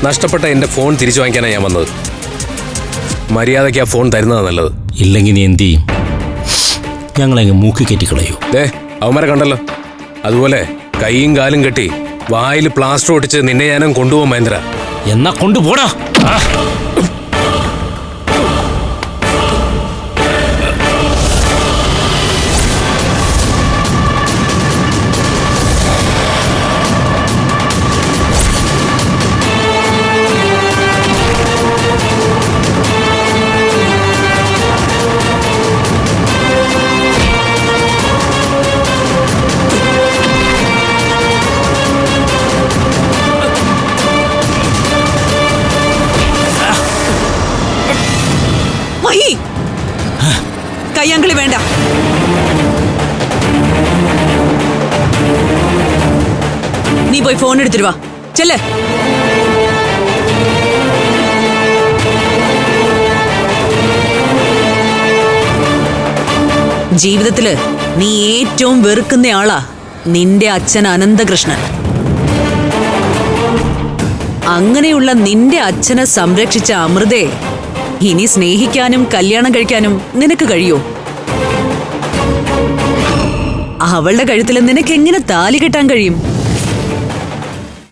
നഷ്ടപ്പെട്ട എന്റെ ഫോൺ തിരിച്ചു വാങ്ങിക്കാനാണ് ഞാൻ വന്നത്. മര്യാദയ്ക്ക് ആ ഫോൺ തരുന്നതാണ് നല്ലത്. ഇല്ലെങ്കിൽ നീ എന്ത് ചെയ്യും? ഞങ്ങളെങ്ങ് മൂക്കി കെട്ടിക്കളയൂ. അവന്മാരെ കണ്ടല്ലോ. അതുപോലെ കൈയും കാലും കെട്ടി വായിൽ പ്ലാസ്റ്റർ ഒട്ടിച്ച് നിന്നെ ഞാനും കൊണ്ടുപോകും മഹേന്ദ്ര. എന്നാ കൊണ്ടുപോടാ. കയ്യാങ്കളി വേണ്ട. നീ പോയി ഫോൺ എടുത്തിട്ട് വാ. ചെല്ലേ. ജീവിതത്തില് നീ ഏറ്റവും വെറുക്കുന്നയാളാ നിന്റെ അച്ഛൻ അനന്തകൃഷ്ണൻ. അങ്ങനെയുള്ള നിന്റെ അച്ഛനെ സംരക്ഷിച്ച അമൃതയെ ഇനി സ്നേഹിക്കാനും കല്യാണം കഴിക്കാനും നിനക്ക് കഴിയോ? അവളുടെ കഴുത്തിൽ നിനക്ക് എങ്ങനെ താലി കെട്ടാൻ കഴിയും?